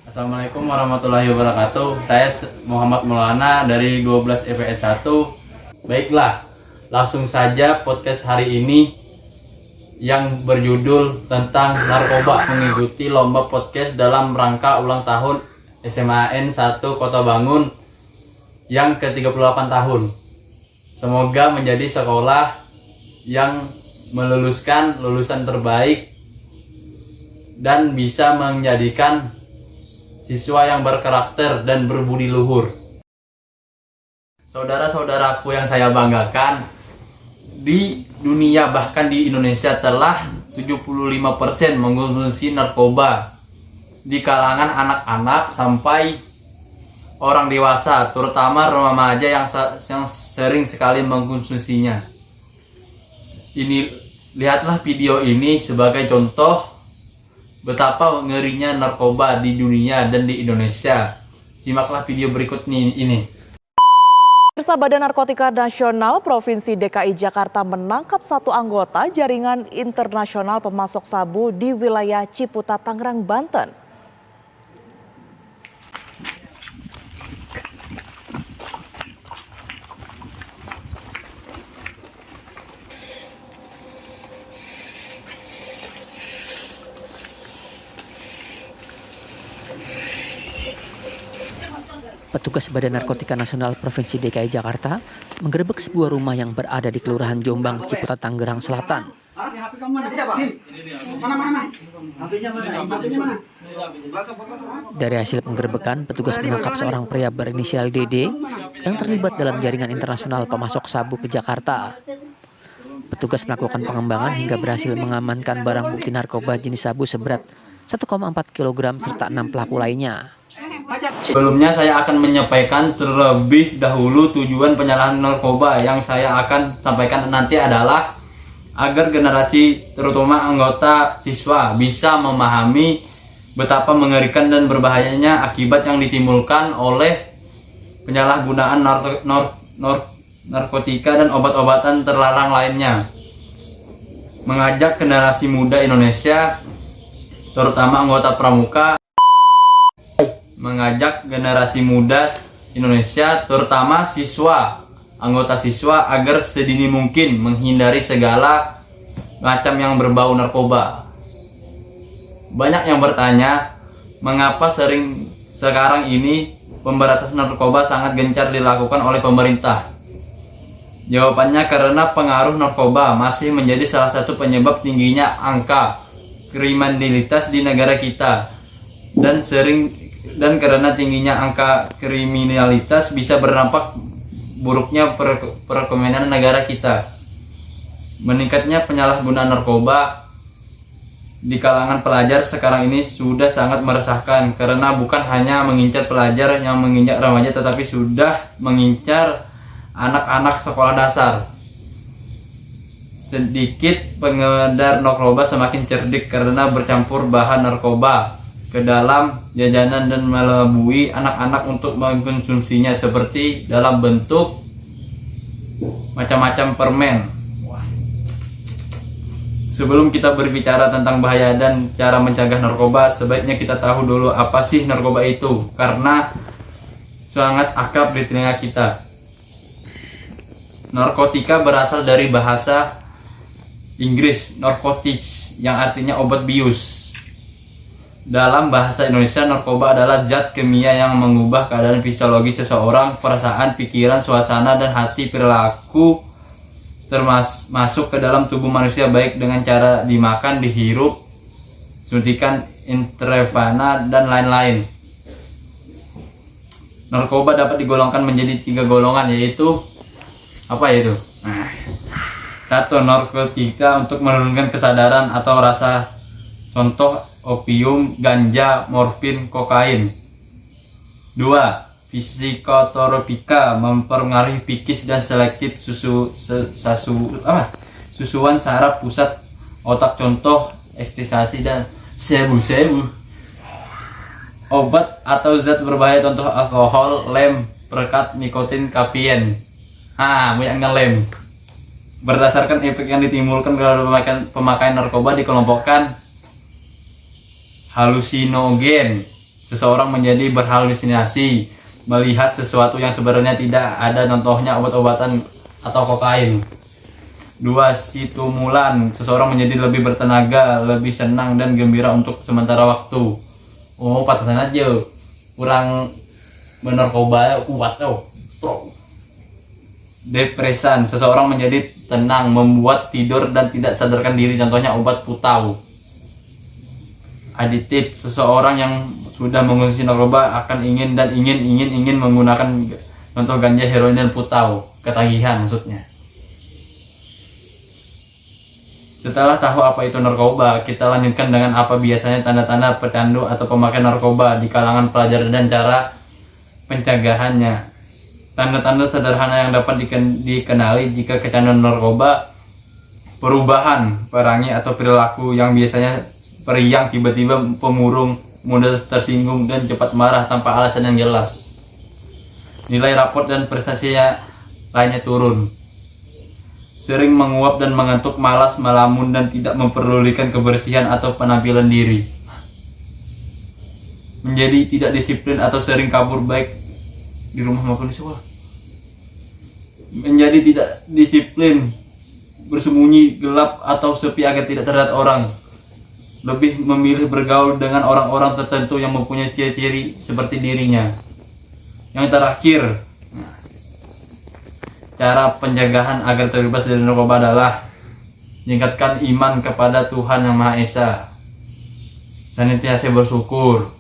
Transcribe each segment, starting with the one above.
Assalamualaikum warahmatullahi wabarakatuh. Saya Muhammad Maulana dari 12 EPS 1. Baiklah, langsung saja podcast hari ini yang berjudul tentang narkoba, mengikuti lomba podcast dalam rangka ulang tahun SMAN 1 Kota Bangun yang ke-38 tahun. Semoga menjadi sekolah yang meluluskan lulusan terbaik dan bisa menjadikan siswa yang berkarakter dan berbudi luhur. Saudara-saudaraku yang saya banggakan, di dunia bahkan di Indonesia telah 75% mengkonsumsi narkoba di kalangan anak-anak sampai orang dewasa, terutama remaja yang sering sekali mengkonsumsinya. Lihatlah video ini sebagai contoh betapa ngerinya narkoba di dunia dan di Indonesia. Simaklah video berikut ini. Pemirsa, Badan Narkotika Nasional Provinsi DKI Jakarta menangkap satu anggota jaringan internasional pemasok sabu di wilayah Ciputat, Tangerang, Banten. Petugas Badan Narkotika Nasional Provinsi DKI Jakarta menggerebek sebuah rumah yang berada di Kelurahan Jombang, Ciputat, Tangerang Selatan. Dari hasil penggerebekan, petugas menangkap seorang pria berinisial DD yang terlibat dalam jaringan internasional pemasok sabu ke Jakarta. Petugas melakukan pengembangan hingga berhasil mengamankan barang bukti narkoba jenis sabu seberat 1,4 kg serta 6 pelaku lainnya. Sebelumnya saya akan menyampaikan terlebih dahulu tujuan penyalahan narkoba yang saya akan sampaikan nanti adalah agar generasi terutama anggota siswa bisa memahami betapa mengerikan dan berbahayanya akibat yang ditimbulkan oleh penyalahgunaan narkotika dan obat-obatan terlarang lainnya. Mengajak generasi muda Indonesia, terutama anggota pramuka, mengajak generasi muda Indonesia, terutama anggota siswa agar sedini mungkin menghindari segala macam yang berbau narkoba. Banyak yang bertanya, mengapa sekarang ini pemberantasan narkoba sangat gencar dilakukan oleh pemerintah? Jawabannya karena pengaruh narkoba masih menjadi salah satu penyebab tingginya angka kriminalitas di negara kita, dan karena tingginya angka kriminalitas bisa berdampak buruknya perekonomian negara kita. Meningkatnya penyalahgunaan narkoba di kalangan pelajar sekarang ini sudah sangat meresahkan, karena bukan hanya mengincar pelajar yang menginjak remaja, tetapi sudah mengincar anak-anak sekolah dasar. Sedikit pengedar narkoba semakin cerdik karena bercampur bahan narkoba ke dalam jajanan dan melabui anak-anak untuk mengkonsumsinya seperti dalam bentuk macam-macam permen. Sebelum kita berbicara tentang bahaya dan cara mencegah narkoba, sebaiknya kita tahu dulu apa sih narkoba itu, karena sangat akrab di telinga kita. Narkotika berasal dari bahasa Inggris narcotics yang artinya obat bius. Dalam bahasa Indonesia, narkoba adalah zat kimia yang mengubah keadaan fisiologi seseorang, perasaan, pikiran, suasana, dan hati perilaku termasuk ke dalam tubuh manusia, baik dengan cara dimakan, dihirup, suntikan intravena, dan lain-lain. Narkoba dapat digolongkan menjadi 3 golongan, yaitu apa itu? 1. Narkotika untuk menurunkan kesadaran atau rasa, contoh opium, ganja, morfin, kokain. 2. Psikotropika mempengaruhi psikis dan selektif susuan saraf pusat otak, contoh ekstasi dan sebu-sebu. Obat atau zat berbahaya, contoh alkohol, lem, perekat, nikotin, kafein. Banyak ngelem. Berdasarkan efek yang ditimbulkan kalau pemakaian narkoba dikelompokkan halusinogen, Seseorang menjadi berhalusinasi, melihat sesuatu yang sebenarnya tidak ada, contohnya obat-obatan atau kokain. 2. Stimulan, seseorang menjadi lebih bertenaga, lebih senang dan gembira untuk sementara waktu. Oh, pantesan aja kurang menarkoba kuat stroke. Depresan, seseorang menjadi tenang, membuat tidur dan tidak sadarkan diri, contohnya obat putau. Aditif, seseorang yang sudah mengonsumsi narkoba akan ingin menggunakan, contoh ganja, heroin dan putau, ketagihan maksudnya. Setelah tahu apa itu narkoba, kita lanjutkan dengan apa biasanya tanda-tanda pecandu atau pemakaian narkoba di kalangan pelajar dan cara pencegahannya. Tanda-tanda sederhana yang dapat dikenali jika kecanduan narkoba: perubahan perangai atau perilaku yang biasanya periang, tiba-tiba pemurung, mudah tersinggung dan cepat marah tanpa alasan yang jelas. Nilai raport dan prestasinya lainnya turun. Sering menguap dan mengantuk, malas, melamun dan tidak memperdulikan kebersihan atau penampilan diri. Menjadi tidak disiplin atau sering kabur baik di rumah maupun di sekolah. Menjadi tidak disiplin, bersembunyi, gelap atau sepi agar tidak terlihat orang. Lebih memilih bergaul dengan orang-orang tertentu yang mempunyai ciri-ciri seperti dirinya. Yang terakhir, cara pencegahan agar terbebas dari narkoba adalah meningkatkan iman kepada Tuhan Yang Maha Esa, senantiasa bersyukur,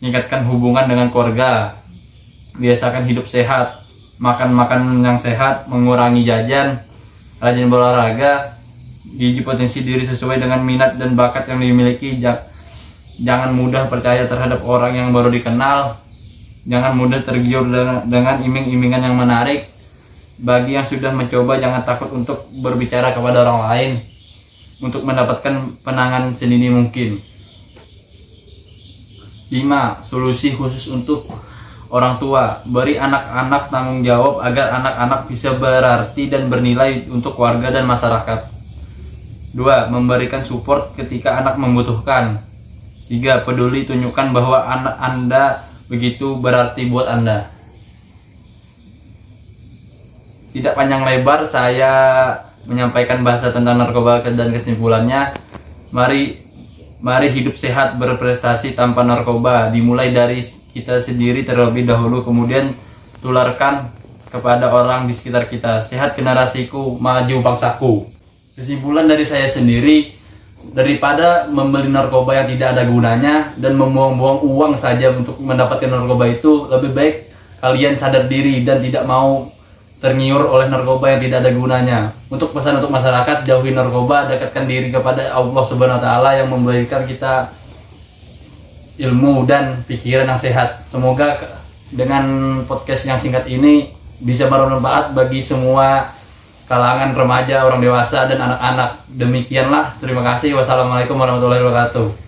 meningkatkan hubungan dengan keluarga, biasakan hidup sehat, makan makanan yang sehat, mengurangi jajan, rajin berolahraga, diuji potensi diri sesuai dengan minat dan bakat yang dimiliki. Jangan mudah percaya terhadap orang yang baru dikenal. Jangan mudah tergiur dengan iming-imingan yang menarik. Bagi yang sudah mencoba, jangan takut untuk berbicara kepada orang lain untuk mendapatkan penanganan sedini mungkin. 5. Solusi khusus untuk orang tua: beri anak-anak tanggung jawab agar anak-anak bisa berarti dan bernilai untuk keluarga dan masyarakat. 2. Memberikan support ketika anak membutuhkan. 3. Peduli, tunjukkan bahwa anak Anda begitu berarti buat Anda. Tidak panjang lebar saya menyampaikan bahasa tentang narkoba dan kesimpulannya. Mari hidup sehat, berprestasi tanpa narkoba. Dimulai dari kita sendiri terlebih dahulu, kemudian tularkan kepada orang di sekitar kita. Sehat generasiku, maju bangsaku. Kesimpulan dari saya sendiri, daripada membeli narkoba yang tidak ada gunanya dan membuang-buang uang saja untuk mendapatkan narkoba itu, lebih baik kalian sadar diri dan tidak mau tergiur oleh narkoba yang tidak ada gunanya. Untuk pesan untuk masyarakat, jauhi narkoba, dekatkan diri kepada Allah Subhanahu wa Ta'ala yang memberikan kita ilmu dan pikiran yang sehat. Semoga dengan podcast yang singkat ini bisa bermanfaat bagi semua kalangan remaja, orang dewasa dan anak-anak. Demikianlah, terima kasih. Wassalamualaikum warahmatullahi wabarakatuh.